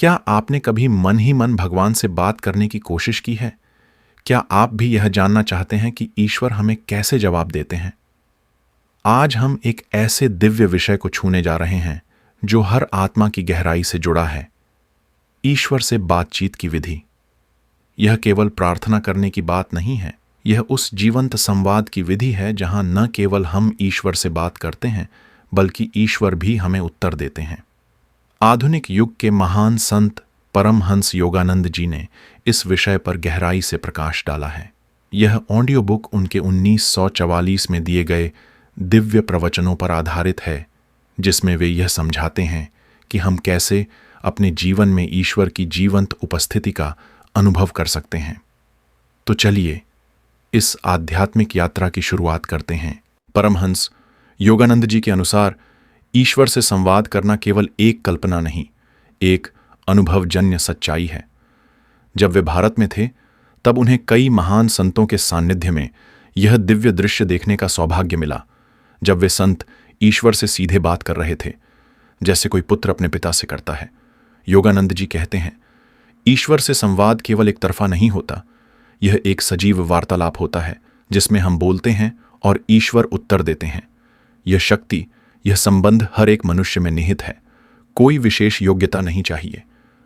क्या आपने कभी मन ही मन भगवान से बात करने की कोशिश की है? क्या आप भी यह जानना चाहते हैं कि ईश्वर हमें कैसे जवाब देते हैं? आज हम एक ऐसे दिव्य विषय को छूने जा रहे हैं जो हर आत्मा की गहराई से जुड़ा है, ईश्वर से बातचीत की विधि। यह केवल प्रार्थना करने की बात नहीं है, यह उस जीवंत संवाद की विधि है जहां न केवल हम ईश्वर से बात करते हैं, बल्कि ईश्वर भी हमें उत्तर देते हैं। आधुनिक युग के महान संत परमहंस योगानंद जी ने इस विषय पर गहराई से प्रकाश डाला है। यह ऑडियो बुक उनके 1944 में दिए गए दिव्य प्रवचनों पर आधारित है, जिसमें वे यह समझाते हैं कि हम कैसे अपने जीवन में ईश्वर की जीवंत उपस्थिति का अनुभव कर सकते हैं। तो चलिए इस आध्यात्मिक यात्रा की शुरुआत करते हैं। परमहंस योगानंद जी के अनुसार ईश्वर से संवाद करना केवल एक कल्पना नहीं, एक अनुभवजन्य सच्चाई है। जब वे भारत में थे, तब उन्हें कई महान संतों के सानिध्य में यह दिव्य दृश्य देखने का सौभाग्य मिला, जब वे संत ईश्वर से सीधे बात कर रहे थे, जैसे कोई पुत्र अपने पिता से करता है। योगानंद जी कहते हैं, ईश्वर से संवाद केवल एक तरफा नहीं होता, यह एक सजीव वार्तालाप होता है जिसमें हम बोलते हैं और ईश्वर उत्तर देते हैं। यह शक्ति, यह संबंध हर एक मनुष्य में निहित है। कोई विशेष योग्यता नहीं चाहिए,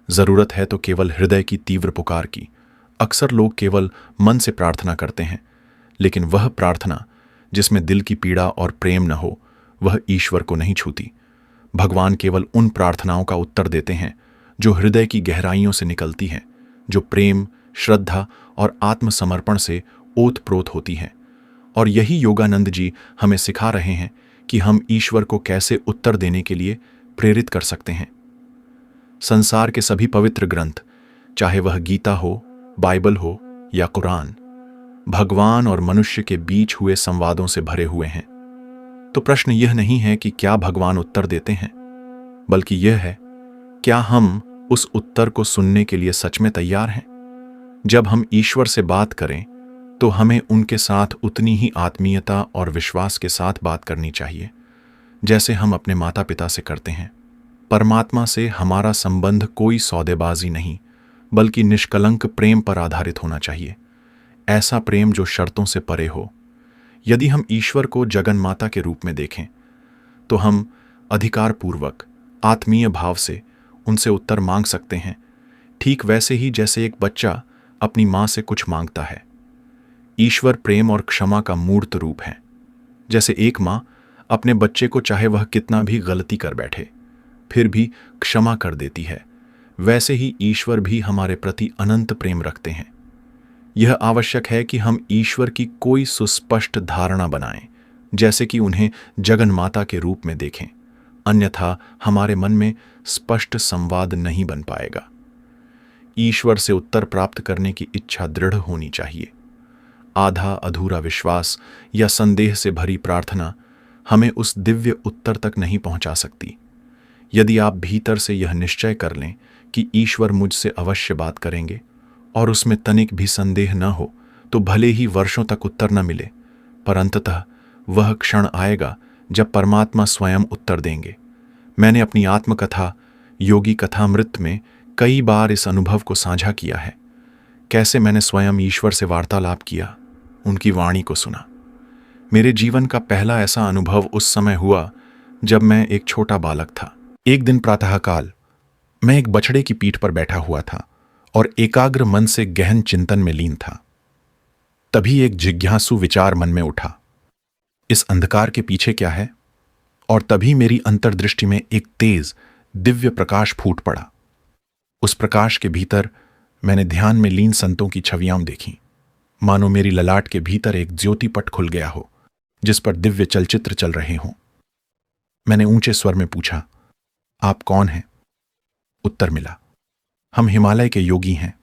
जरूरत है तो केवल हृदय की तीव्र पुकार की। अक्सर लोग केवल मन से प्रार्थना करते हैं, लेकिन वह प्रार्थना जिसमें दिल की पीड़ा और प्रेम न हो, वह ईश्वर को नहीं छूती। भगवान केवल उन प्रार्थनाओं का उत्तर देते हैं जो हृदय की गहराइयों से निकलती हैं, जो प्रेम, श्रद्धा और आत्मसमर्पण से ओतप्रोत होती हैं। और यही योगानंद जी हमें सिखा रहे हैं कि हम ईश्वर को कैसे उत्तर देने के लिए प्रेरित कर सकते हैं। संसार के सभी पवित्र ग्रंथ, चाहे वह गीता हो, बाइबल हो या कुरान, भगवान और मनुष्य के बीच हुए संवादों से भरे हुए हैं। तो प्रश्न यह नहीं है कि क्या भगवान उत्तर देते हैं, बल्कि यह है, क्या हम उस उत्तर को सुनने के लिए सच में तैयार हैं? जब हम ईश्वर से बात करें, तो हमें उनके साथ उतनी ही आत्मीयता और विश्वास के साथ बात करनी चाहिए जैसे हम अपने माता पिता से करते हैं। परमात्मा से हमारा संबंध कोई सौदेबाजी नहीं, बल्कि निष्कलंक प्रेम पर आधारित होना चाहिए। ऐसा प्रेम जो शर्तों से परे हो। यदि हम ईश्वर को जगन माता के रूप में देखें, तो हम अधिकारपूर्वक, आत्मीय भाव से उनसे उत्तर मांग सकते हैं, ठीक वैसे ही जैसे एक बच्चा अपनी मां से कुछ मांगता है। ईश्वर प्रेम और क्षमा का मूर्त रूप है। जैसे एक मां अपने बच्चे को चाहे वह कितना भी गलती कर बैठे, फिर भी क्षमा कर देती है, वैसे ही ईश्वर भी हमारे प्रति अनंत प्रेम रखते हैं। यह आवश्यक है कि हम ईश्वर की कोई सुस्पष्ट धारणा बनाएं, जैसे कि उन्हें जगन माता के रूप में देखें, अन्यथा हमारे मन में स्पष्ट संवाद नहीं बन पाएगा। ईश्वर से उत्तर प्राप्त करने की इच्छा दृढ़ होनी चाहिए। आधा अधूरा विश्वास या संदेह से भरी प्रार्थना हमें उस दिव्य उत्तर तक नहीं पहुंचा सकती। यदि आप भीतर से यह निश्चय कर लें कि ईश्वर मुझसे अवश्य बात करेंगे और उसमें तनिक भी संदेह न हो, तो भले ही वर्षों तक उत्तर न मिले, पर अंततः वह क्षण आएगा जब परमात्मा स्वयं उत्तर देंगे। मैंने अपनी आत्मकथा योगी कथामृत में कई बार इस अनुभव को साझा किया है, कैसे मैंने स्वयं ईश्वर से वार्तालाप किया, उनकी वाणी को सुना। मेरे जीवन का पहला ऐसा अनुभव उस समय हुआ जब मैं एक छोटा बालक था। एक दिन प्रातःकाल मैं एक बछड़े की पीठ पर बैठा हुआ था और एकाग्र मन से गहन चिंतन में लीन था। तभी एक जिज्ञासु विचार मन में उठा, इस अंधकार के पीछे क्या है? और तभी मेरी अंतर्दृष्टि में एक तेज दिव्य प्रकाश फूट पड़ा। उस प्रकाश के भीतर मैंने ध्यान में लीन संतों की छवियां देखीं, मानो मेरी ललाट के भीतर एक ज्योतिपट खुल गया हो जिस पर दिव्य चलचित्र चल रहे हों। मैंने ऊंचे स्वर में पूछा, आप कौन हैं? उत्तर मिला, हम हिमालय के योगी हैं।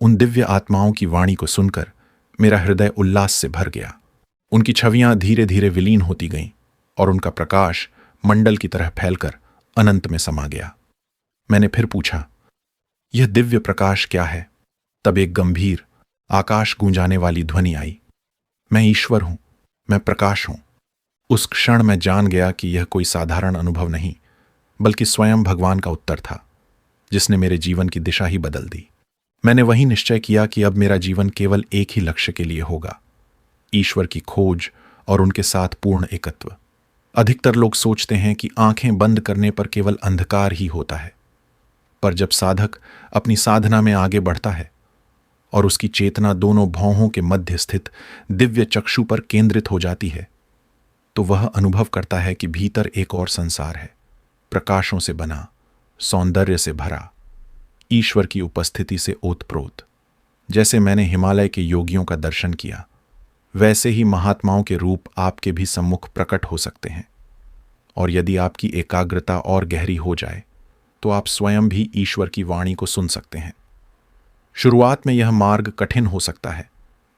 उन दिव्य आत्माओं की वाणी को सुनकर मेरा हृदय उल्लास से भर गया। उनकी छवियां धीरे धीरे विलीन होती गईं और उनका प्रकाश मंडल की तरह फैलकर अनंत में समा गया। मैंने फिर पूछा, यह दिव्य प्रकाश क्या है? तब एक गंभीर, आकाश गूंजाने वाली ध्वनि आई, मैं ईश्वर हूं, मैं प्रकाश हूं। उस क्षण मैं जान गया कि यह कोई साधारण अनुभव नहीं, बल्कि स्वयं भगवान का उत्तर था। जिसने मेरे जीवन की दिशा ही बदल दी। मैंने वही निश्चय किया कि अब मेरा जीवन केवल एक ही लक्ष्य के लिए होगा, ईश्वर की खोज और उनके साथ पूर्ण एकत्व। अधिकतर लोग सोचते हैं कि आंखें बंद करने पर केवल अंधकार ही होता है, पर जब साधक अपनी साधना में आगे बढ़ता है और उसकी चेतना दोनों भौहों के मध्य स्थित दिव्य चक्षु पर केंद्रित हो जाती है, तो वह अनुभव करता है कि भीतर एक और संसार है, प्रकाशों से बना, सौंदर्य से भरा, ईश्वर की उपस्थिति से ओतप्रोत। जैसे मैंने हिमालय के योगियों का दर्शन किया, वैसे ही महात्माओं के रूप आपके भी सम्मुख प्रकट हो सकते हैं। और यदि आपकी एकाग्रता और गहरी हो जाए तो आप स्वयं भी ईश्वर की वाणी को सुन सकते हैं। शुरुआत में यह मार्ग कठिन हो सकता है,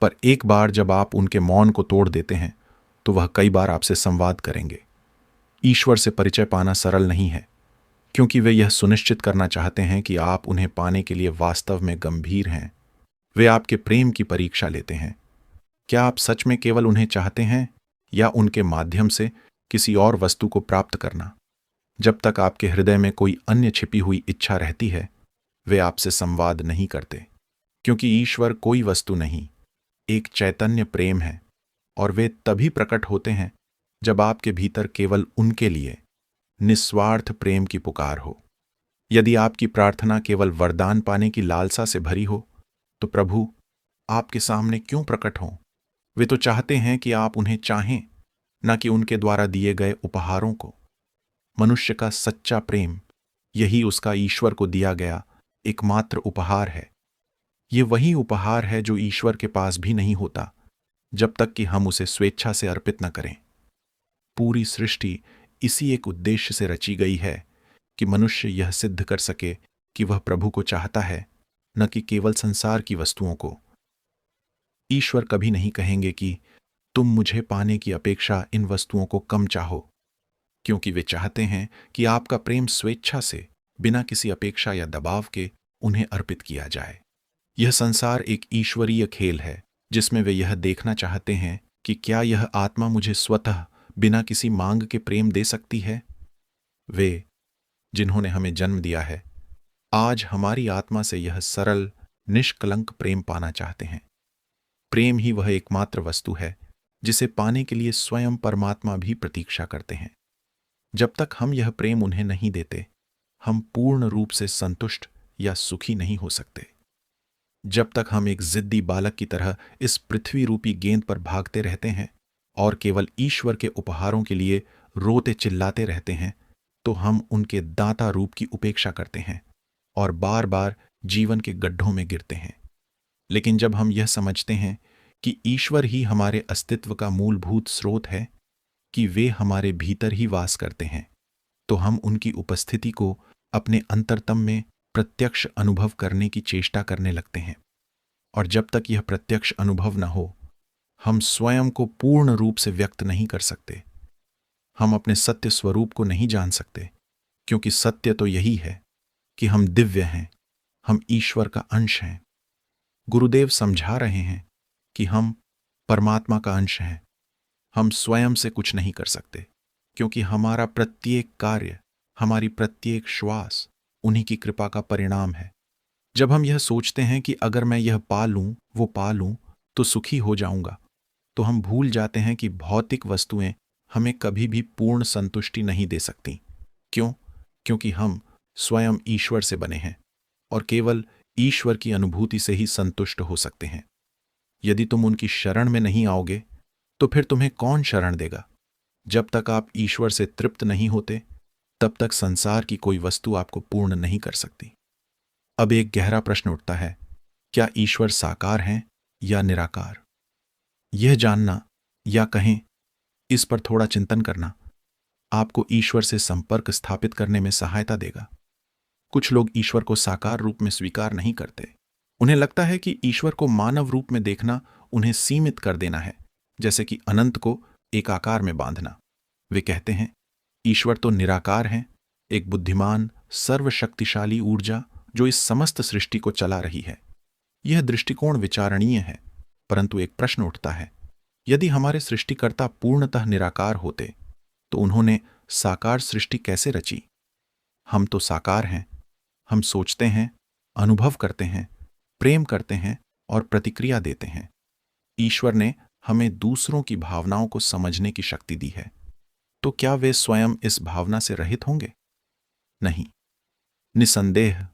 पर एक बार जब आप उनके मौन को तोड़ देते हैं तो वह कई बार आपसे संवाद करेंगे। ईश्वर से परिचय पाना सरल नहीं है, क्योंकि वे यह सुनिश्चित करना चाहते हैं कि आप उन्हें पाने के लिए वास्तव में गंभीर हैं। वे आपके प्रेम की परीक्षा लेते हैं। क्या आप सच में केवल उन्हें चाहते हैं, या उनके माध्यम से किसी और वस्तु को प्राप्त करना? जब तक आपके हृदय में कोई अन्य छिपी हुई इच्छा रहती है, वे आपसे संवाद नहीं करते, क्योंकि ईश्वर कोई वस्तु नहीं, एक चैतन्य प्रेम है, और वे तभी प्रकट होते हैं जब आपके भीतर केवल उनके लिए निस्वार्थ प्रेम की पुकार हो। यदि आपकी प्रार्थना केवल वरदान पाने की लालसा से भरी हो, तो प्रभु आपके सामने क्यों प्रकट हों? वे तो चाहते हैं कि आप उन्हें चाहें, न कि उनके द्वारा दिए गए उपहारों को। मनुष्य का सच्चा प्रेम, यही उसका ईश्वर को दिया गया एकमात्र उपहार है। ये वही उपहार है जो ईश्वर के पास भी नहीं होता, जब तक कि हम उसे स्वेच्छा से अर्पित न करें। पूरी सृष्टि इसी एक उद्देश्य से रची गई है कि मनुष्य यह सिद्ध कर सके कि वह प्रभु को चाहता है, न कि केवल संसार की वस्तुओं को। ईश्वर कभी नहीं कहेंगे कि तुम मुझे पाने की अपेक्षा इन वस्तुओं को कम चाहो, क्योंकि वे चाहते हैं कि आपका प्रेम स्वेच्छा से, बिना किसी अपेक्षा या दबाव के, उन्हें अर्पित किया जाए। यह संसार एक ईश्वरीय खेल है, जिसमें वे यह देखना चाहते हैं कि क्या यह आत्मा मुझे स्वतः बिना किसी मांग के प्रेम दे सकती है। वे, जिन्होंने हमें जन्म दिया है, आज हमारी आत्मा से यह सरल, निष्कलंक प्रेम पाना चाहते हैं। प्रेम ही वह एकमात्र वस्तु है जिसे पाने के लिए स्वयं परमात्मा भी प्रतीक्षा करते हैं। जब तक हम यह प्रेम उन्हें नहीं देते, हम पूर्ण रूप से संतुष्ट या सुखी नहीं हो सकते। जब तक हम एक जिद्दी बालक की तरह इस पृथ्वी रूपी गेंद पर भागते रहते हैं और केवल ईश्वर के उपहारों के लिए रोते चिल्लाते रहते हैं, तो हम उनके दाता रूप की उपेक्षा करते हैं और बार बार जीवन के गड्ढों में गिरते हैं। लेकिन जब हम यह समझते हैं कि ईश्वर ही हमारे अस्तित्व का मूलभूत स्रोत है, कि वे हमारे भीतर ही वास करते हैं, तो हम उनकी उपस्थिति को अपने अंतरतम में प्रत्यक्ष अनुभव करने की चेष्टा करने लगते हैं। और जब तक यह प्रत्यक्ष अनुभव न हो, हम स्वयं को पूर्ण रूप से व्यक्त नहीं कर सकते। हम अपने सत्य स्वरूप को नहीं जान सकते, क्योंकि सत्य तो यही है कि हम दिव्य हैं, हम ईश्वर का अंश हैं। गुरुदेव समझा रहे हैं कि हम परमात्मा का अंश हैं। हम स्वयं से कुछ नहीं कर सकते, क्योंकि हमारा प्रत्येक कार्य, हमारी प्रत्येक श्वास उन्हीं की कृपा का परिणाम है। जब हम यह सोचते हैं कि अगर मैं यह पा लूं, वो पा लूं, तो सुखी हो जाऊंगा, तो हम भूल जाते हैं कि भौतिक वस्तुएं हमें कभी भी पूर्ण संतुष्टि नहीं दे सकती। क्यों? क्योंकि हम स्वयं ईश्वर से बने हैं और केवल ईश्वर की अनुभूति से ही संतुष्ट हो सकते हैं। यदि तुम उनकी शरण में नहीं आओगे, तो फिर तुम्हें कौन शरण देगा? जब तक आप ईश्वर से तृप्त नहीं होते, तब तक संसार की कोई वस्तु आपको पूर्ण नहीं कर सकती। अब एक गहरा प्रश्न उठता है, क्या ईश्वर साकार हैं या निराकार? यह जानना, या कहें इस पर थोड़ा चिंतन करना, आपको ईश्वर से संपर्क स्थापित करने में सहायता देगा। कुछ लोग ईश्वर को साकार रूप में स्वीकार नहीं करते। उन्हें लगता है कि ईश्वर को मानव रूप में देखना उन्हें सीमित कर देना है, जैसे कि अनंत को एक आकार में बांधना। वे कहते हैं, ईश्वर तो निराकार हैं, एक बुद्धिमान, सर्वशक्तिशाली ऊर्जा जो इस समस्त सृष्टि को चला रही है। यह दृष्टिकोण विचारणीय है, परंतु एक प्रश्न उठता है, यदि हमारे सृष्टिकर्ता पूर्णतः निराकार होते, तो उन्होंने साकार सृष्टि कैसे रची? हम तो साकार हैं, हम सोचते हैं, अनुभव करते हैं, प्रेम करते हैं और प्रतिक्रिया देते हैं। ईश्वर ने हमें दूसरों की भावनाओं को समझने की शक्ति दी है, तो क्या वे स्वयं इस भावना से रहित होंगे? नहीं। निसंदेह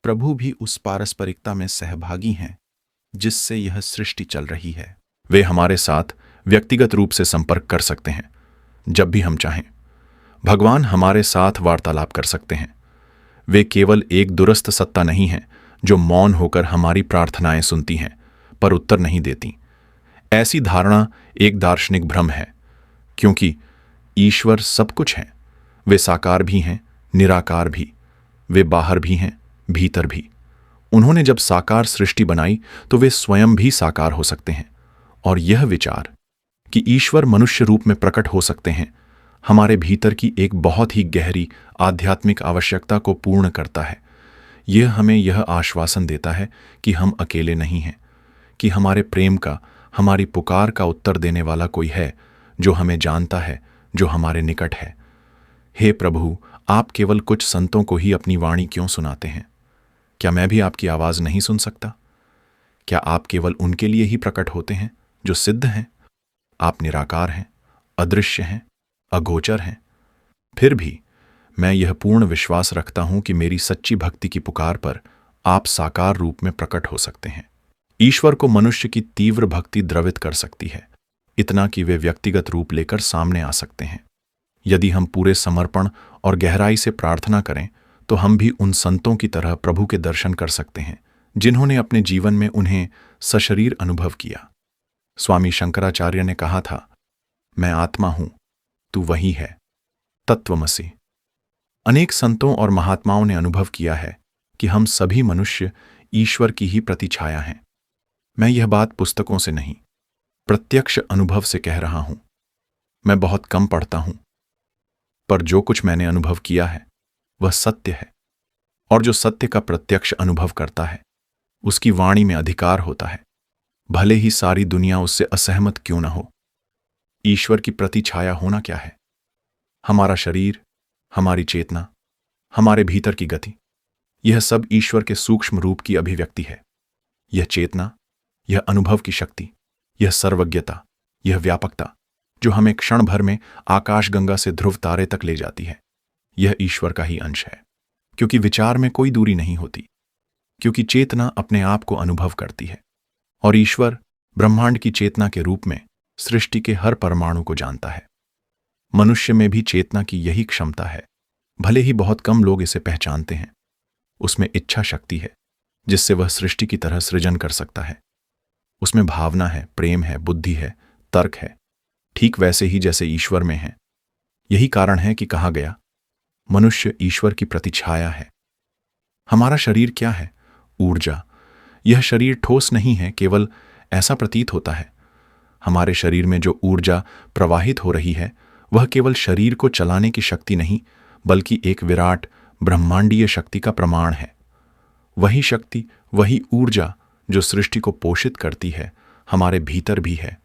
प्रभु भी उस पारस्परिकता में सहभागी हैं जिससे यह सृष्टि चल रही है। वे हमारे साथ व्यक्तिगत रूप से संपर्क कर सकते हैं जब भी हम चाहें। भगवान हमारे साथ वार्तालाप कर सकते हैं। वे केवल एक दूरस्थ सत्ता नहीं हैं जो मौन होकर हमारी प्रार्थनाएं सुनती हैं पर उत्तर नहीं देती। ऐसी धारणा एक दार्शनिक भ्रम है, क्योंकि ईश्वर सब कुछ हैं। वे साकार भी हैं, निराकार भी। वे बाहर भी हैं, भीतर भी। उन्होंने जब साकार सृष्टि बनाई तो वे स्वयं भी साकार हो सकते हैं। और यह विचार कि ईश्वर मनुष्य रूप में प्रकट हो सकते हैं हमारे भीतर की एक बहुत ही गहरी आध्यात्मिक आवश्यकता को पूर्ण करता है। यह हमें यह आश्वासन देता है कि हम अकेले नहीं हैं, कि हमारे प्रेम का, हमारी पुकार का उत्तर देने वाला कोई है जो हमें जानता है, जो हमारे निकट है। हे प्रभु, आप केवल कुछ संतों को ही अपनी वाणी क्यों सुनाते हैं? क्या मैं भी आपकी आवाज नहीं सुन सकता? क्या आप केवल उनके लिए ही प्रकट होते हैं जो सिद्ध हैं? आप निराकार हैं, अदृश्य हैं, अगोचर हैं। फिर भी मैं यह पूर्ण विश्वास रखता हूं कि मेरी सच्ची भक्ति की पुकार पर आप साकार रूप में प्रकट हो सकते हैं। ईश्वर को मनुष्य की तीव्र भक्ति द्रवित कर सकती है, इतना कि वे व्यक्तिगत रूप लेकर सामने आ सकते हैं। यदि हम पूरे समर्पण और गहराई से प्रार्थना करें तो हम भी उन संतों की तरह प्रभु के दर्शन कर सकते हैं जिन्होंने अपने जीवन में उन्हें सशरीर अनुभव किया। स्वामी शंकराचार्य ने कहा था, मैं आत्मा हूं, तू वही है, तत्वमसि। अनेक संतों और महात्माओं ने अनुभव किया है कि हम सभी मनुष्य ईश्वर की ही प्रतिछाया हैं। मैं यह बात पुस्तकों से नहीं, प्रत्यक्ष अनुभव से कह रहा हूं। मैं बहुत कम पढ़ता हूं, पर जो कुछ मैंने अनुभव किया है वह सत्य है। और जो सत्य का प्रत्यक्ष अनुभव करता है उसकी वाणी में अधिकार होता है, भले ही सारी दुनिया उससे असहमत क्यों न हो। ईश्वर की प्रतिछाया होना क्या है? हमारा शरीर, हमारी चेतना, हमारे भीतर की गति, यह सब ईश्वर के सूक्ष्म रूप की अभिव्यक्ति है। यह चेतना, यह अनुभव की शक्ति, यह सर्वज्ञता, यह व्यापकता जो हमें क्षण भर में आकाशगंगा से ध्रुव तारे तक ले जाती है, यह ईश्वर का ही अंश है। क्योंकि विचार में कोई दूरी नहीं होती, क्योंकि चेतना अपने आप को अनुभव करती है और ईश्वर ब्रह्मांड की चेतना के रूप में सृष्टि के हर परमाणु को जानता है। मनुष्य में भी चेतना की यही क्षमता है, भले ही बहुत कम लोग इसे पहचानते हैं। उसमें इच्छा शक्ति है जिससे वह सृष्टि की तरह सृजन कर सकता है। उसमें भावना है, प्रेम है, बुद्धि है, तर्क है, ठीक वैसे ही जैसे ईश्वर में है। यही कारण है कि कहा गया, मनुष्य ईश्वर की प्रतिछाया है। हमारा शरीर क्या है? ऊर्जा। यह शरीर ठोस नहीं है, केवल ऐसा प्रतीत होता है। हमारे शरीर में जो ऊर्जा प्रवाहित हो रही है वह केवल शरीर को चलाने की शक्ति नहीं, बल्कि एक विराट ब्रह्मांडीय शक्ति का प्रमाण है। वही शक्ति, वही ऊर्जा जो सृष्टि को पोषित करती है, हमारे भीतर भी है।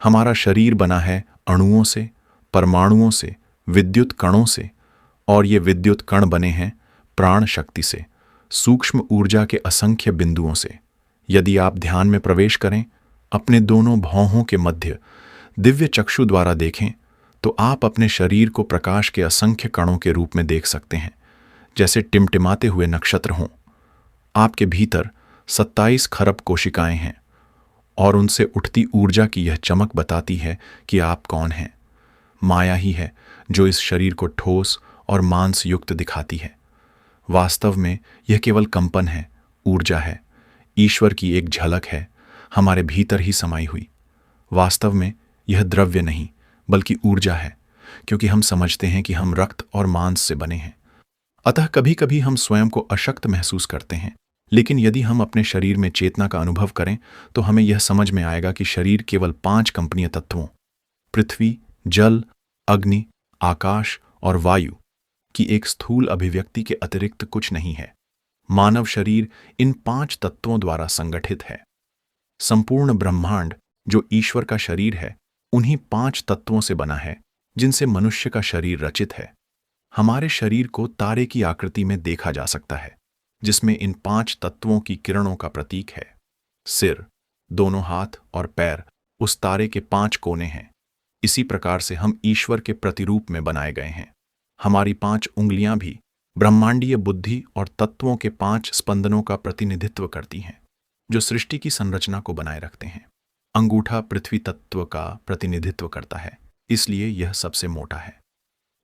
हमारा शरीर बना है अणुओं से, परमाणुओं से, विद्युत कणों से, और ये विद्युत कण बने हैं प्राण शक्ति से, सूक्ष्म ऊर्जा के असंख्य बिंदुओं से। यदि आप ध्यान में प्रवेश करें, अपने दोनों भौहों के मध्य दिव्य चक्षु द्वारा देखें, तो आप अपने शरीर को प्रकाश के असंख्य कणों के रूप में देख सकते हैं, जैसे टिमटिमाते हुए नक्षत्र हों। आपके भीतर 27 खरब कोशिकाएं हैं और उनसे उठती ऊर्जा की यह चमक बताती है कि आप कौन हैं। माया ही है जो इस शरीर को ठोस और मांस युक्त दिखाती है। वास्तव में यह केवल कंपन है, ऊर्जा है, ईश्वर की एक झलक है, हमारे भीतर ही समाई हुई। वास्तव में यह द्रव्य नहीं बल्कि ऊर्जा है, क्योंकि हम समझते हैं कि हम रक्त और मांस से बने हैं। अतः कभी कभी हम स्वयं को अशक्त महसूस करते हैं, लेकिन यदि हम अपने शरीर में चेतना का अनुभव करें तो हमें यह समझ में आएगा कि शरीर केवल 5 कंपनीय तत्वों, पृथ्वी, जल, अग्नि, आकाश और वायु की एक स्थूल अभिव्यक्ति के अतिरिक्त कुछ नहीं है। मानव शरीर इन 5 तत्वों द्वारा संगठित है। संपूर्ण ब्रह्मांड जो ईश्वर का शरीर है, उन्हीं 5 तत्वों से बना है जिनसे मनुष्य का शरीर रचित है। हमारे शरीर को तारे की आकृति में देखा जा सकता है, जिसमें इन 5 तत्वों की किरणों का प्रतीक है। सिर, दोनों हाथ और पैर उस तारे के 5 कोने हैं। इसी प्रकार से हम ईश्वर के प्रतिरूप में बनाए गए हैं। हमारी 5 उंगलियां भी ब्रह्मांडीय बुद्धि और तत्वों के 5 स्पंदनों का प्रतिनिधित्व करती हैं, जो सृष्टि की संरचना को बनाए रखते हैं। अंगूठा पृथ्वी तत्व का प्रतिनिधित्व करता है, इसलिए यह सबसे मोटा है।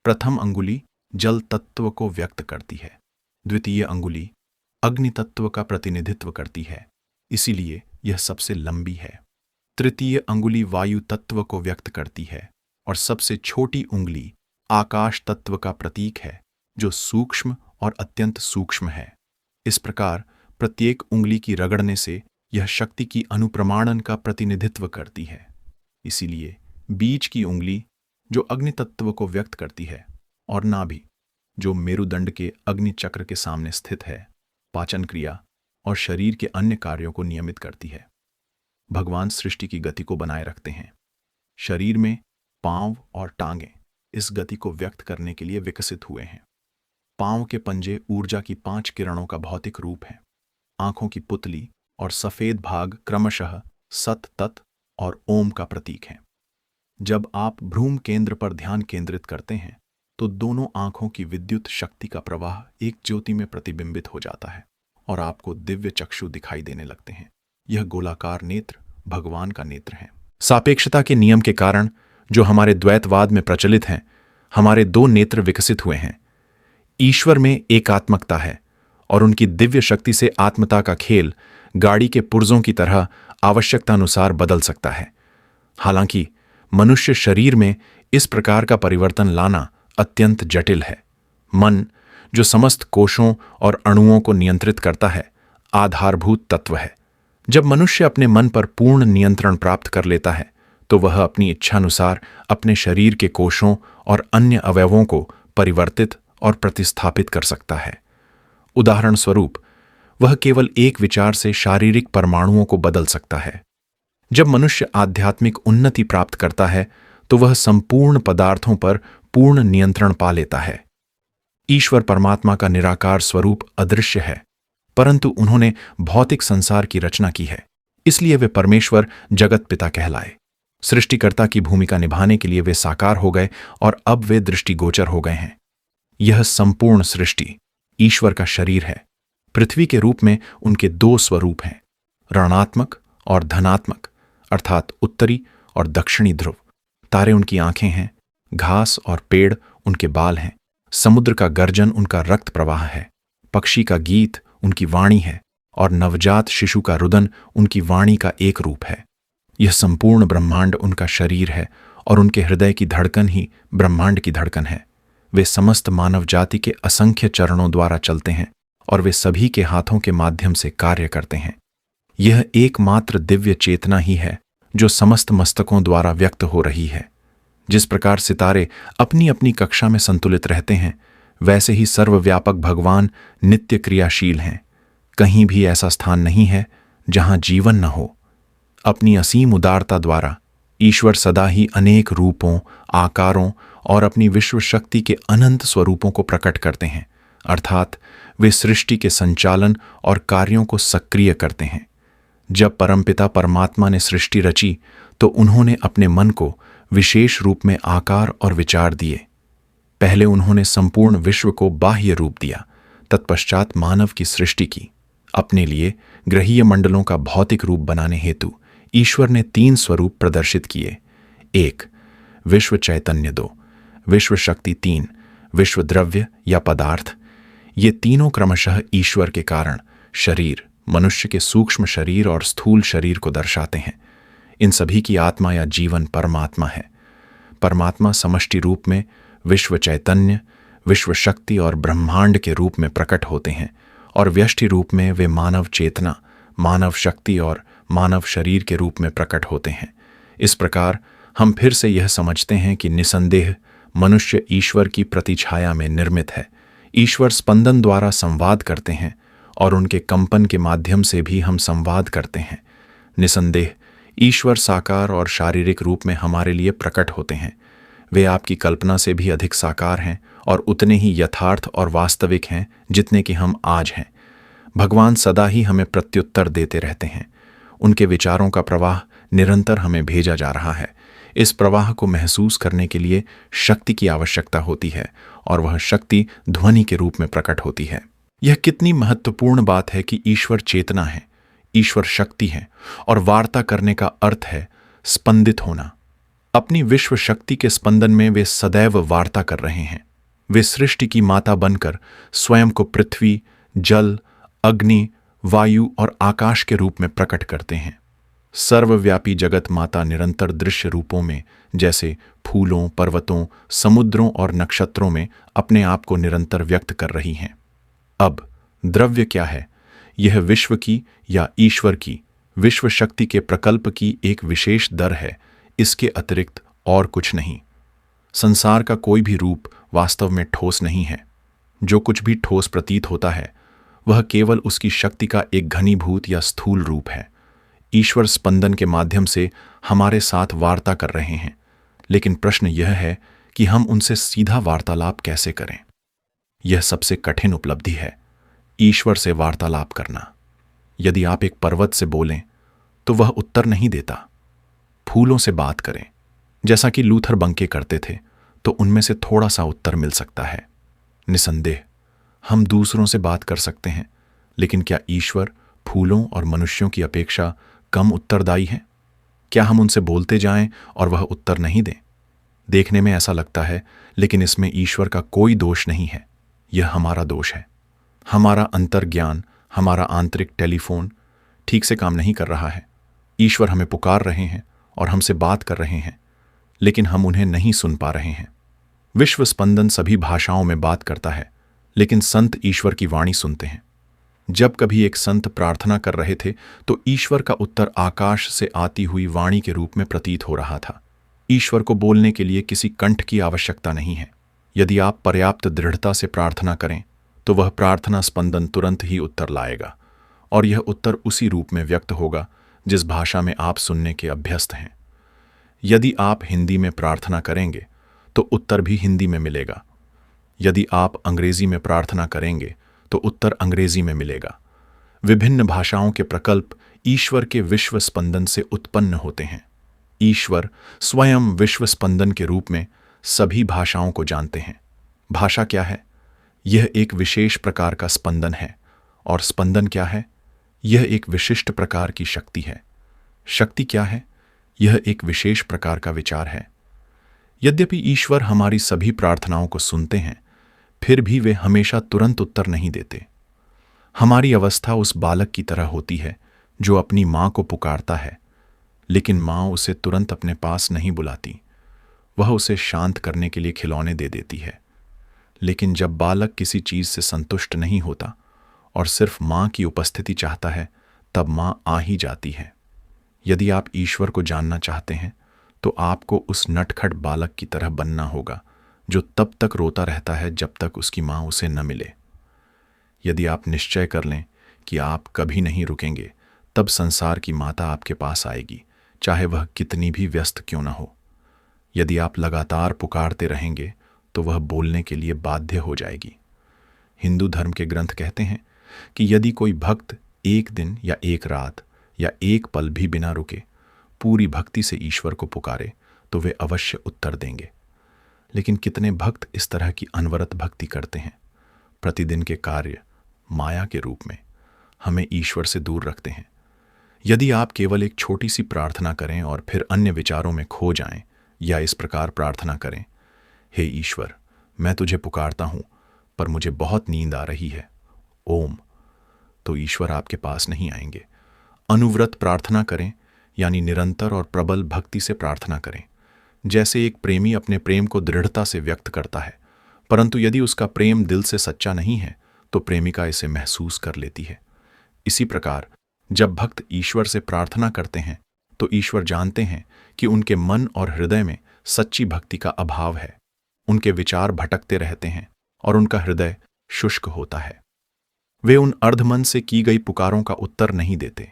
प्रथम अंगुली जल तत्व को व्यक्त करती है। द्वितीय अंगुली अग्नि तत्व का प्रतिनिधित्व करती है, इसीलिए यह सबसे लंबी है। तृतीय अंगुली वायु तत्व को व्यक्त करती है और सबसे छोटी उंगली आकाश तत्व का प्रतीक है, जो सूक्ष्म और अत्यंत सूक्ष्म है। इस प्रकार प्रत्येक उंगली की रगड़ने से यह शक्ति की अनुप्रमाणन का प्रतिनिधित्व करती है। इसीलिए बीच की उंगली जो अग्नि तत्व को व्यक्त करती है और नाभि जो मेरुदंड के अग्नि चक्र के सामने स्थित है, पाचन क्रिया और शरीर के अन्य कार्यों को नियमित करती है। भगवान सृष्टि की गति को बनाए रखते हैं। शरीर में पांव और टांगें इस गति को व्यक्त करने के लिए विकसित हुए हैं। पांव के पंजे ऊर्जा की 5 किरणों का भौतिक रूप है। आंखों की पुतली और सफेद भाग क्रमशः सत, तत् और ओम का प्रतीक हैं। जब आप भ्रूम केंद्र पर ध्यान केंद्रित करते हैं तो दोनों आंखों की विद्युत शक्ति का प्रवाह एक ज्योति में प्रतिबिंबित हो जाता है और आपको दिव्य चक्षु दिखाई देने लगते हैं। यह गोलाकार नेत्र भगवान का नेत्र है। सापेक्षता के नियम के कारण जो हमारे द्वैतवाद में प्रचलित हैं, हमारे 2 नेत्र विकसित हुए हैं। ईश्वर में एकात्मकता है और उनकी दिव्य शक्ति से आत्मता का खेल गाड़ी के पुर्जों की तरह आवश्यकतानुसार बदल सकता है। हालांकि मनुष्य शरीर में इस प्रकार का परिवर्तन लाना अत्यंत जटिल है। मन, जो समस्त कोशों और अणुओं को नियंत्रित करता है, आधारभूत तत्व है। जब मनुष्य अपने मन पर पूर्ण नियंत्रण प्राप्त कर लेता है तो वह अपनी इच्छानुसार अपने शरीर के कोशों और अन्य अवयवों को परिवर्तित और प्रतिस्थापित कर सकता है। उदाहरण स्वरूप, वह केवल एक विचार से शारीरिक परमाणुओं को बदल सकता है। जब मनुष्य आध्यात्मिक उन्नति प्राप्त करता है तो वह संपूर्ण पदार्थों पर पूर्ण नियंत्रण पा लेता है। ईश्वर परमात्मा का निराकार स्वरूप अदृश्य है, परंतु उन्होंने भौतिक संसार की रचना की है, इसलिए वे परमेश्वर जगत पिता कहलाए। सृष्टिकर्ता की भूमिका निभाने के लिए वे साकार हो गए और अब वे दृष्टिगोचर हो गए हैं। यह संपूर्ण सृष्टि ईश्वर का शरीर है। पृथ्वी के रूप में उनके 2 स्वरूप हैं, ऋणात्मक और धनात्मक, अर्थात उत्तरी और दक्षिणी ध्रुव। तारे उनकी आंखें हैं, घास और पेड़ उनके बाल हैं, समुद्र का गर्जन उनका रक्त प्रवाह है, पक्षी का गीत उनकी वाणी है और नवजात शिशु का रुदन उनकी वाणी का एक रूप है। यह संपूर्ण ब्रह्मांड उनका शरीर है और उनके हृदय की धड़कन ही ब्रह्मांड की धड़कन है। वे समस्त मानव जाति के असंख्य चरणों द्वारा चलते हैं और वे सभी के हाथों के माध्यम से कार्य करते हैं। यह एकमात्र दिव्य चेतना ही है जो समस्त मस्तकों द्वारा व्यक्त हो रही है। जिस प्रकार सितारे अपनी अपनी कक्षा में संतुलित रहते हैं, वैसे ही सर्वव्यापक भगवान नित्य क्रियाशील हैं। कहीं भी ऐसा स्थान नहीं है जहां जीवन न हो। अपनी असीम उदारता द्वारा ईश्वर सदा ही अनेक रूपों, आकारों और अपनी विश्व शक्ति के अनंत स्वरूपों को प्रकट करते हैं, अर्थात वे सृष्टि के संचालन और कार्यों को सक्रिय करते हैं। जब परमपिता परमात्मा ने सृष्टि रची तो उन्होंने अपने मन को विशेष रूप में आकार और विचार दिए। पहले उन्होंने संपूर्ण विश्व को बाह्य रूप दिया, तत्पश्चात मानव की सृष्टि की। अपने लिए ग्रहीय मंडलों का भौतिक रूप बनाने हेतु ईश्वर ने 3 स्वरूप प्रदर्शित किए। 1 विश्व चैतन्य, 2 विश्व शक्ति, 3 विश्व द्रव्य या पदार्थ। ये तीनों क्रमशः ईश्वर के कारण शरीर, मनुष्य के सूक्ष्म शरीर और स्थूल शरीर को दर्शाते हैं। इन सभी की आत्मा या जीवन परमात्मा है। परमात्मा समष्टि रूप में विश्व चैतन्य, विश्व शक्ति और ब्रह्मांड के रूप में प्रकट होते हैं और व्यष्टि रूप में वे मानव चेतना, मानव शक्ति और मानव शरीर के रूप में प्रकट होते हैं। इस प्रकार हम फिर से यह समझते हैं कि निसंदेह मनुष्य ईश्वर की प्रतिछाया में निर्मित है। ईश्वर स्पंदन द्वारा संवाद करते हैं और उनके कंपन के माध्यम से भी हम संवाद करते हैं। निसंदेह ईश्वर साकार और शारीरिक रूप में हमारे लिए प्रकट होते हैं। वे आपकी कल्पना से भी अधिक साकार हैं और उतने ही यथार्थ और वास्तविक हैं जितने कि हम आज हैं। भगवान सदा ही हमें प्रत्युत्तर देते रहते हैं। उनके विचारों का प्रवाह निरंतर हमें भेजा जा रहा है। इस प्रवाह को महसूस करने के लिए शक्ति की आवश्यकता होती है, और वह शक्ति ध्वनि के रूप में प्रकट होती है। यह कितनी महत्वपूर्ण बात है कि ईश्वर चेतना है, ईश्वर शक्ति है, और वार्ता करने का अर्थ है स्पंदित होना। अपनी विश्व शक्ति के स्पंदन में वे सदैव वार्ता कर रहे हैं। वे सृष्टि की माता बनकर स्वयं को पृथ्वी, जल, अग्नि, वायु और आकाश के रूप में प्रकट करते हैं। सर्वव्यापी जगत माता निरंतर दृश्य रूपों में, जैसे फूलों, पर्वतों, समुद्रों और नक्षत्रों में अपने आप को निरंतर व्यक्त कर रही हैं। अब द्रव्य क्या है? यह विश्व की या ईश्वर की विश्व शक्ति के प्रकल्प की एक विशेष दर है, इसके अतिरिक्त और कुछ नहीं। संसार का कोई भी रूप वास्तव में ठोस नहीं है। जो कुछ भी ठोस प्रतीत होता है वह केवल उसकी शक्ति का एक घनीभूत या स्थूल रूप है। ईश्वर स्पंदन के माध्यम से हमारे साथ वार्ता कर रहे हैं, लेकिन प्रश्न यह है कि हम उनसे सीधा वार्तालाप कैसे करें। यह सबसे कठिन उपलब्धि है, ईश्वर से वार्तालाप करना। यदि आप एक पर्वत से बोलें तो वह उत्तर नहीं देता। फूलों से बात करें, जैसा कि लूथर बंके करते थे, तो उनमें से थोड़ा सा उत्तर मिल सकता है। निसंदेह हम दूसरों से बात कर सकते हैं, लेकिन क्या ईश्वर फूलों और मनुष्यों की अपेक्षा कम उत्तरदायी है? क्या हम उनसे बोलते जाएं और वह उत्तर नहीं दें? देखने में ऐसा लगता है, लेकिन इसमें ईश्वर का कोई दोष नहीं है। यह हमारा दोष है। हमारा अंतर्ज्ञान, हमारा आंतरिक टेलीफोन ठीक से काम नहीं कर रहा है। ईश्वर हमें पुकार रहे हैं और हमसे बात कर रहे हैं, लेकिन हम उन्हें नहीं सुन पा रहे हैं। विश्व स्पंदन सभी भाषाओं में बात करता है, लेकिन संत ईश्वर की वाणी सुनते हैं। जब कभी एक संत प्रार्थना कर रहे थे तो ईश्वर का उत्तर आकाश से आती हुई वाणी के रूप में प्रतीत हो रहा था। ईश्वर को बोलने के लिए किसी कंठ की आवश्यकता नहीं है। यदि आप पर्याप्त दृढ़ता से प्रार्थना करें तो वह प्रार्थना स्पंदन तुरंत ही उत्तर लाएगा, और यह उत्तर उसी रूप में व्यक्त होगा जिस भाषा में आप सुनने के अभ्यस्त हैं। यदि आप हिंदी में प्रार्थना करेंगे तो उत्तर भी हिंदी में मिलेगा। यदि आप अंग्रेजी में प्रार्थना करेंगे तो उत्तर अंग्रेजी में मिलेगा। विभिन्न भाषाओं के प्रकल्प ईश्वर के विश्व स्पंदन से उत्पन्न होते हैं। ईश्वर स्वयं विश्व स्पंदन के रूप में सभी भाषाओं को जानते हैं। भाषा क्या है? यह एक विशेष प्रकार का स्पंदन है। और स्पंदन क्या है? यह एक विशिष्ट प्रकार की शक्ति है। शक्ति क्या है? यह एक विशेष प्रकार का विचार है। यद्यपि ईश्वर हमारी सभी प्रार्थनाओं को सुनते हैं, फिर भी वे हमेशा तुरंत उत्तर नहीं देते। हमारी अवस्था उस बालक की तरह होती है जो अपनी माँ को पुकारता है, लेकिन माँ उसे तुरंत अपने पास नहीं बुलाती। वह उसे शांत करने के लिए खिलौने दे देती है। लेकिन जब बालक किसी चीज से संतुष्ट नहीं होता और सिर्फ माँ की उपस्थिति चाहता है, तब माँ आ ही जाती है। यदि आप ईश्वर को जानना चाहते हैं तो आपको उस नटखट बालक की तरह बनना होगा जो तब तक रोता रहता है जब तक उसकी माँ उसे न मिले। यदि आप निश्चय कर लें कि आप कभी नहीं रुकेंगे, तब संसार की माता आपके पास आएगी, चाहे वह कितनी भी व्यस्त क्यों न हो। यदि आप लगातार पुकारते रहेंगे तो वह बोलने के लिए बाध्य हो जाएगी। हिंदू धर्म के ग्रंथ कहते हैं कि यदि कोई भक्त एक दिन या एक रात या एक पल भी बिना रुके पूरी भक्ति से ईश्वर को पुकारे तो वे अवश्य उत्तर देंगे। लेकिन कितने भक्त इस तरह की अनवरत भक्ति करते हैं? प्रतिदिन के कार्य माया के रूप में हमें ईश्वर से दूर रखते हैं। यदि आप केवल एक छोटी सी प्रार्थना करें और फिर अन्य विचारों में खो जाएं, या इस प्रकार प्रार्थना करें, हे ईश्वर, मैं तुझे पुकारता हूं पर मुझे बहुत नींद आ रही है, ओम, तो ईश्वर आपके पास नहीं आएंगे। अनुव्रत प्रार्थना करें, यानी निरंतर और प्रबल भक्ति से प्रार्थना करें। जैसे एक प्रेमी अपने प्रेम को दृढ़ता से व्यक्त करता है, परंतु यदि उसका प्रेम दिल से सच्चा नहीं है तो प्रेमिका इसे महसूस कर लेती है। इसी प्रकार जब भक्त ईश्वर से प्रार्थना करते हैं तो ईश्वर जानते हैं कि उनके मन और हृदय में सच्ची भक्ति का अभाव है। उनके विचार भटकते रहते हैं और उनका हृदय शुष्क होता है। वे उन अर्धमन से की गई पुकारों का उत्तर नहीं देते,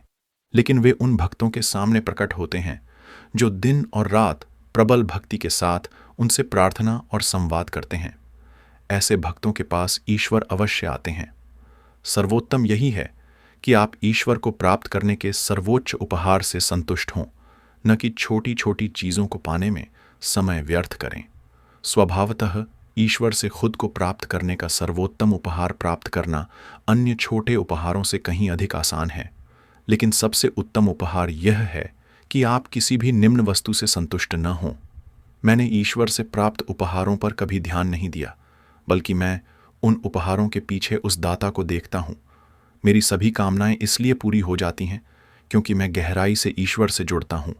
लेकिन वे उन भक्तों के सामने प्रकट होते हैं जो दिन और रात प्रबल भक्ति के साथ उनसे प्रार्थना और संवाद करते हैं। ऐसे भक्तों के पास ईश्वर अवश्य आते हैं। सर्वोत्तम यही है कि आप ईश्वर को प्राप्त करने के सर्वोच्च उपहार से संतुष्ट हों, न कि छोटी छोटी चीज़ों को पाने में समय व्यर्थ करें। स्वभावतः ईश्वर से खुद को प्राप्त करने का सर्वोत्तम उपहार प्राप्त करना अन्य छोटे उपहारों से कहीं अधिक आसान है, लेकिन सबसे उत्तम उपहार यह है कि आप किसी भी निम्न वस्तु से संतुष्ट न हों। मैंने ईश्वर से प्राप्त उपहारों पर कभी ध्यान नहीं दिया, बल्कि मैं उन उपहारों के पीछे उस दाता को देखता हूँ। मेरी सभी कामनाएं इसलिए पूरी हो जाती हैं क्योंकि मैं गहराई से ईश्वर से जुड़ता हूँ।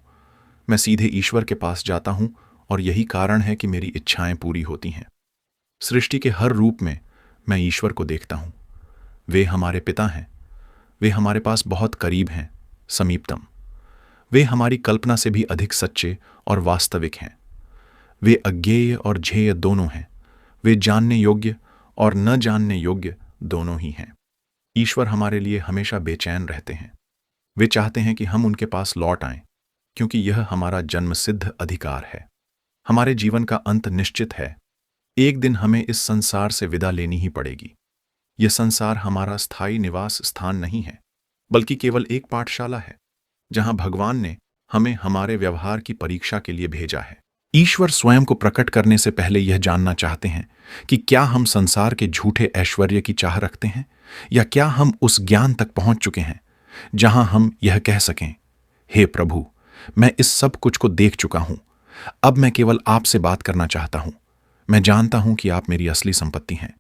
मैं सीधे ईश्वर के पास जाता हूँ और यही कारण है कि मेरी इच्छाएं पूरी होती हैं। सृष्टि के हर रूप में मैं ईश्वर को देखता हूँ। वे हमारे पिता हैं। वे हमारे पास बहुत करीब हैं, समीपतम। वे हमारी कल्पना से भी अधिक सच्चे और वास्तविक हैं। वे अज्ञेय और झेय दोनों हैं। वे जानने योग्य और न जानने योग्य दोनों ही हैं। ईश्वर हमारे लिए हमेशा बेचैन रहते हैं। वे चाहते हैं कि हम उनके पास लौट आएं, क्योंकि यह हमारा जन्मसिद्ध अधिकार है। हमारे जीवन का अंत निश्चित है। एक दिन हमें इस संसार से विदा लेनी ही पड़ेगी। यह संसार हमारा स्थायी निवास स्थान नहीं है, बल्कि केवल एक पाठशाला है जहां भगवान ने हमें हमारे व्यवहार की परीक्षा के लिए भेजा है। ईश्वर स्वयं को प्रकट करने से पहले यह जानना चाहते हैं कि क्या हम संसार के झूठे ऐश्वर्य की चाह रखते हैं, या क्या हम उस ज्ञान तक पहुंच चुके हैं जहां हम यह कह सकें, हे प्रभु, मैं इस सब कुछ को देख चुका हूं, अब मैं केवल आपसे बात करना चाहता हूं। मैं जानता हूं कि आप मेरी असली संपत्ति हैं।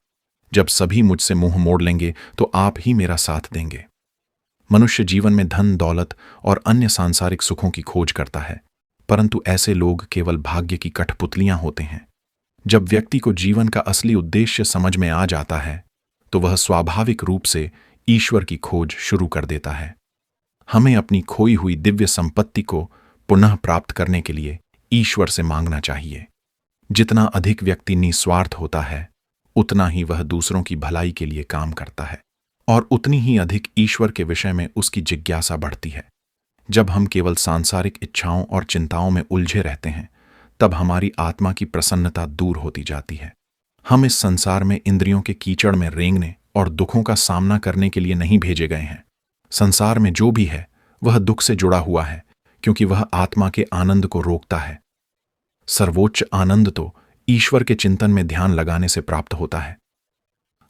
जब सभी मुझसे मुंह मोड़ लेंगे तो आप ही मेरा साथ देंगे। मनुष्य जीवन में धन, दौलत और अन्य सांसारिक सुखों की खोज करता है, परंतु ऐसे लोग केवल भाग्य की कठपुतलियां होते हैं। जब व्यक्ति को जीवन का असली उद्देश्य समझ में आ जाता है तो वह स्वाभाविक रूप से ईश्वर की खोज शुरू कर देता है। हमें अपनी खोई हुई दिव्य संपत्ति को पुनः प्राप्त करने के लिए ईश्वर से मांगना चाहिए। जितना अधिक व्यक्ति निस्वार्थ होता है, उतना ही वह दूसरों की भलाई के लिए काम करता है और उतनी ही अधिक ईश्वर के विषय में उसकी जिज्ञासा बढ़ती है। जब हम केवल सांसारिक इच्छाओं और चिंताओं में उलझे रहते हैं, तब हमारी आत्मा की प्रसन्नता दूर होती जाती है। हम इस संसार में इंद्रियों के कीचड़ में रेंगने और दुखों का सामना करने के लिए नहीं भेजे गए हैं। संसार में जो भी है वह दुख से जुड़ा हुआ है, क्योंकि वह आत्मा के आनंद को रोकता है। सर्वोच्च आनंद तो ईश्वर के चिंतन में ध्यान लगाने से प्राप्त होता है।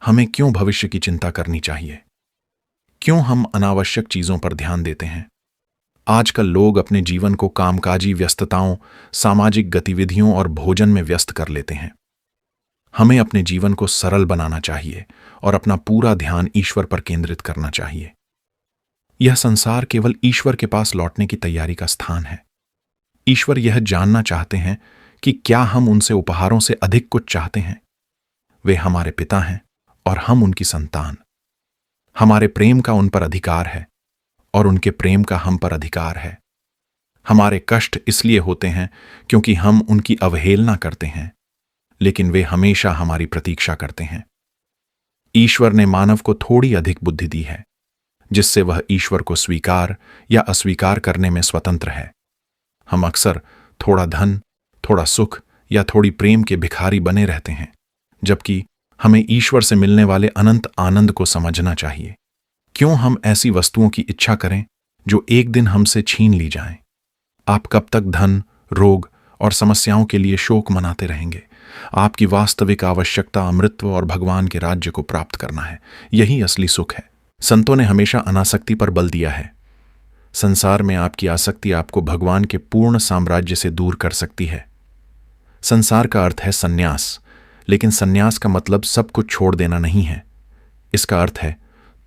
हमें क्यों भविष्य की चिंता करनी चाहिए? क्यों हम अनावश्यक चीजों पर ध्यान देते हैं? आजकल लोग अपने जीवन को कामकाजी व्यस्तताओं, सामाजिक गतिविधियों और भोजन में व्यस्त कर लेते हैं। हमें अपने जीवन को सरल बनाना चाहिए और अपना पूरा ध्यान ईश्वर पर केंद्रित करना चाहिए। यह संसार केवल ईश्वर के पास लौटने की तैयारी का स्थान है। ईश्वर यह जानना चाहते हैं कि क्या हम उनसे उपहारों से अधिक कुछ चाहते हैं। वे हमारे पिता हैं और हम उनकी संतान। हमारे प्रेम का उन पर अधिकार है और उनके प्रेम का हम पर अधिकार है। हमारे कष्ट इसलिए होते हैं क्योंकि हम उनकी अवहेलना करते हैं, लेकिन वे हमेशा हमारी प्रतीक्षा करते हैं। ईश्वर ने मानव को थोड़ी अधिक बुद्धि दी है, जिससे वह ईश्वर को स्वीकार या अस्वीकार करने में स्वतंत्र है। हम अक्सर थोड़ा धन, थोड़ा सुख या थोड़ी प्रेम के भिखारी बने रहते हैं, जबकि हमें ईश्वर से मिलने वाले अनंत आनंद को समझना चाहिए। क्यों हम ऐसी वस्तुओं की इच्छा करें जो एक दिन हमसे छीन ली जाएं? आप कब तक धन, रोग और समस्याओं के लिए शोक मनाते रहेंगे? आपकी वास्तविक आवश्यकता अमृतत्व और भगवान के राज्य को प्राप्त करना है। यही असली सुख है। संतों ने हमेशा अनासक्ति पर बल दिया है। संसार में आपकी आसक्ति आपको भगवान के पूर्ण साम्राज्य से दूर कर सकती है। संसार का अर्थ है संन्यास, लेकिन संन्यास का मतलब सब कुछ छोड़ देना नहीं है। इसका अर्थ है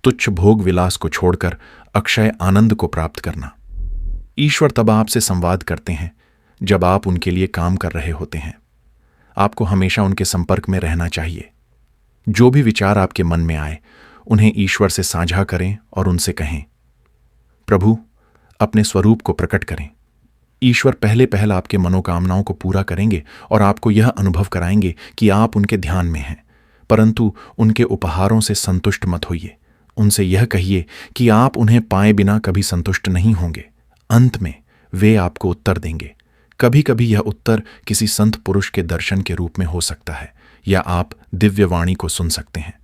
तुच्छ भोग विलास को छोड़कर अक्षय आनंद को प्राप्त करना। ईश्वर तब आपसे संवाद करते हैं जब आप उनके लिए काम कर रहे होते हैं। आपको हमेशा उनके संपर्क में रहना चाहिए। जो भी विचार आपके मन में आए, उन्हें ईश्वर से साझा करें और उनसे कहें, प्रभु, अपने स्वरूप को प्रकट करें। ईश्वर पहले आपके मनोकामनाओं को पूरा करेंगे और आपको यह अनुभव कराएंगे कि आप उनके ध्यान में हैं। परंतु उनके उपहारों से संतुष्ट मत होइए। उनसे यह कहिए कि आप उन्हें पाए बिना कभी संतुष्ट नहीं होंगे। अंत में वे आपको उत्तर देंगे। कभी कभी यह उत्तर किसी संत पुरुष के दर्शन के रूप में हो सकता है, या आप दिव्य वाणी को सुन सकते हैं।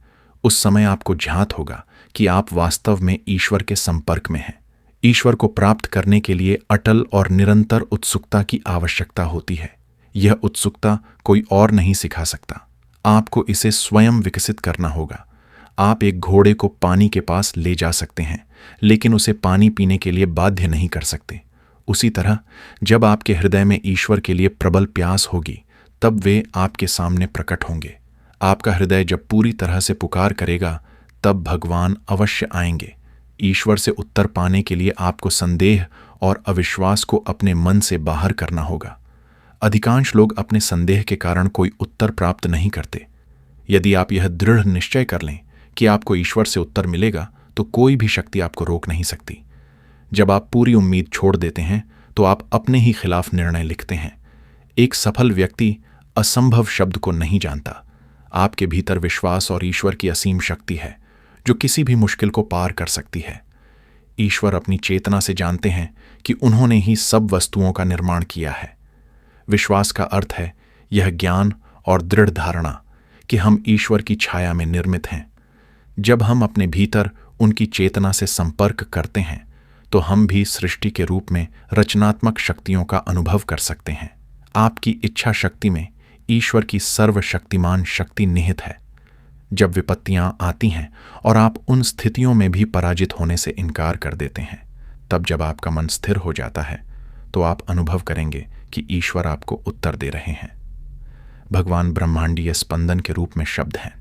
उस समय आपको ज्ञात होगा कि आप वास्तव में ईश्वर के संपर्क में हैं। ईश्वर को प्राप्त करने के लिए अटल और निरंतर उत्सुकता की आवश्यकता होती है। यह उत्सुकता कोई और नहीं सिखा सकता, आपको इसे स्वयं विकसित करना होगा। आप एक घोड़े को पानी के पास ले जा सकते हैं, लेकिन उसे पानी पीने के लिए बाध्य नहीं कर सकते। उसी तरह जब आपके हृदय में ईश्वर के लिए प्रबल प्यास होगी, तब वे आपके सामने प्रकट होंगे। आपका हृदय जब पूरी तरह से पुकार करेगा, तब भगवान अवश्य आएंगे। ईश्वर से उत्तर पाने के लिए आपको संदेह और अविश्वास को अपने मन से बाहर करना होगा। अधिकांश लोग अपने संदेह के कारण कोई उत्तर प्राप्त नहीं करते। यदि आप यह दृढ़ निश्चय कर लें कि आपको ईश्वर से उत्तर मिलेगा, तो कोई भी शक्ति आपको रोक नहीं सकती। जब आप पूरी उम्मीद छोड़ देते हैं, तो आप अपने ही खिलाफ निर्णय लिखते हैं। एक सफल व्यक्ति असंभव शब्द को नहीं जानता। आपके भीतर विश्वास और ईश्वर की असीम शक्ति है, जो किसी भी मुश्किल को पार कर सकती है। ईश्वर अपनी चेतना से जानते हैं कि उन्होंने ही सब वस्तुओं का निर्माण किया है। विश्वास का अर्थ है यह ज्ञान और दृढ़ धारणा कि हम ईश्वर की छाया में निर्मित हैं। जब हम अपने भीतर उनकी चेतना से संपर्क करते हैं, तो हम भी सृष्टि के रूप में रचनात्मक शक्तियों का अनुभव कर सकते हैं। आपकी इच्छा शक्ति में ईश्वर की सर्वशक्तिमान शक्ति निहित है। जब विपत्तियां आती हैं और आप उन स्थितियों में भी पराजित होने से इनकार कर देते हैं, तब जब आपका मन स्थिर हो जाता है, तो आप अनुभव करेंगे कि ईश्वर आपको उत्तर दे रहे हैं। भगवान ब्रह्मांडीय स्पंदन के रूप में शब्द हैं।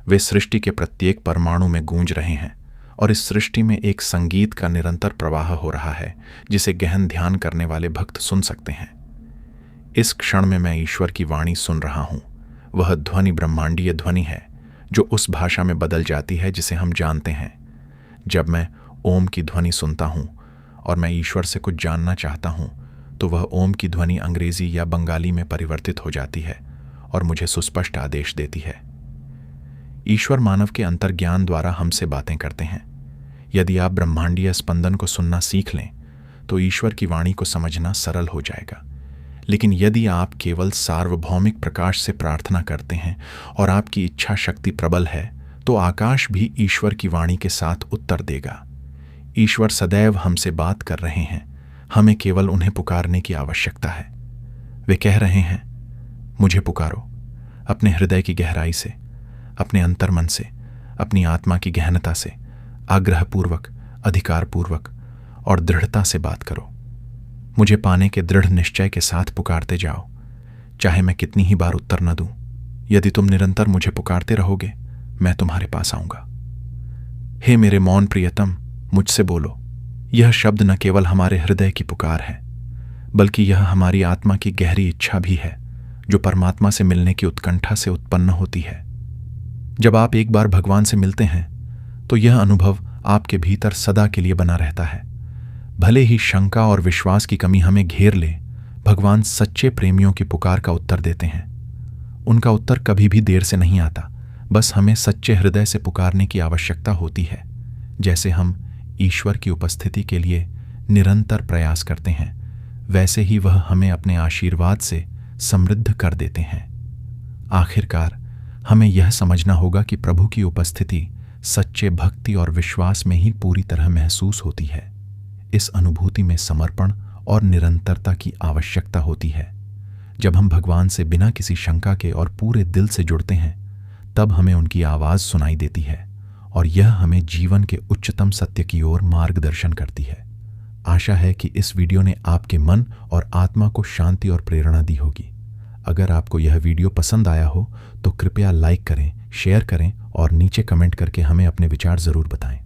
वे सृष्टि के प्रत्येक परमाणु में गूंज रहे हैं और इस सृष्टि में एक संगीत का निरंतर प्रवाह हो रहा है, जिसे गहन ध्यान करने वाले भक्त सुन सकते हैं। इस क्षण में मैं ईश्वर की वाणी सुन रहा हूं। वह ध्वनि ब्रह्मांडीय ध्वनि है, जो उस भाषा में बदल जाती है जिसे हम जानते हैं। जब मैं ओम की ध्वनि सुनता हूं और मैं ईश्वर से कुछ जानना चाहता हूं, तो वह ओम की ध्वनि अंग्रेजी या बंगाली में परिवर्तित हो जाती है और मुझे सुस्पष्ट आदेश देती है। ईश्वर मानव के अंतर्ज्ञान द्वारा हमसे बातें करते हैं। यदि आप ब्रह्मांडीय स्पंदन को सुनना सीख लें, तो ईश्वर की वाणी को समझना सरल हो जाएगा। लेकिन यदि आप केवल सार्वभौमिक प्रकाश से प्रार्थना करते हैं और आपकी इच्छा शक्ति प्रबल है, तो आकाश भी ईश्वर की वाणी के साथ उत्तर देगा। ईश्वर सदैव हमसे बात कर रहे हैं, हमें केवल उन्हें पुकारने की आवश्यकता है। वे कह रहे हैं, मुझे पुकारो, अपने हृदय की गहराई से, अपने अंतर्मन से, अपनी आत्मा की गहनता से, आग्रहपूर्वक, अधिकारपूर्वक और दृढ़ता से बात करो। मुझे पाने के दृढ़ निश्चय के साथ पुकारते जाओ, चाहे मैं कितनी ही बार उत्तर न दूं। यदि तुम निरंतर मुझे पुकारते रहोगे, मैं तुम्हारे पास आऊंगा। हे मेरे मौन प्रियतम, मुझसे बोलो। यह शब्द न केवल हमारे हृदय की पुकार है, बल्कि यह हमारी आत्मा की गहरी इच्छा भी है, जो परमात्मा से मिलने की उत्कंठा से उत्पन्न होती है। जब आप एक बार भगवान से मिलते हैं, तो यह अनुभव आपके भीतर सदा के लिए बना रहता है। भले ही शंका और विश्वास की कमी हमें घेर ले, भगवान सच्चे प्रेमियों की पुकार का उत्तर देते हैं। उनका उत्तर कभी भी देर से नहीं आता, बस हमें सच्चे हृदय से पुकारने की आवश्यकता होती है। जैसे हम ईश्वर की उपस्थिति के लिए निरंतर प्रयास करते हैं, वैसे ही वह हमें अपने आशीर्वाद से समृद्ध कर देते हैं। आखिरकार हमें यह समझना होगा कि प्रभु की उपस्थिति सच्चे भक्ति और विश्वास में ही पूरी तरह महसूस होती है। इस अनुभूति में समर्पण और निरंतरता की आवश्यकता होती है। जब हम भगवान से बिना किसी शंका के और पूरे दिल से जुड़ते हैं, तब हमें उनकी आवाज़ सुनाई देती है और यह हमें जीवन के उच्चतम सत्य की ओर मार्गदर्शन करती है। आशा है कि इस वीडियो ने आपके मन और आत्मा को शांति और प्रेरणा दी होगी। अगर आपको यह वीडियो पसंद आया हो, तो कृपया लाइक करें, शेयर करें और नीचे कमेंट करके हमें अपने विचार ज़रूर बताएं।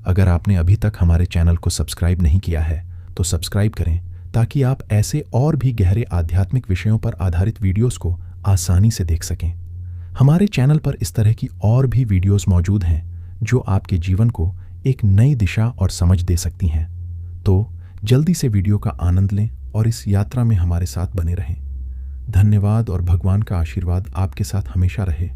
अगर आपने अभी तक हमारे चैनल को सब्सक्राइब नहीं किया है, तो सब्सक्राइब करें, ताकि आप ऐसे और भी गहरे आध्यात्मिक विषयों पर आधारित वीडियोस को आसानी से देख सकें। हमारे चैनल पर इस तरह की और भी वीडियोस मौजूद हैं, जो आपके जीवन को एक नई दिशा और समझ दे सकती हैं। तो जल्दी से वीडियो का आनंद लें और इस यात्रा में हमारे साथ बने रहें। धन्यवाद और भगवान का आशीर्वाद आपके साथ हमेशा रहे।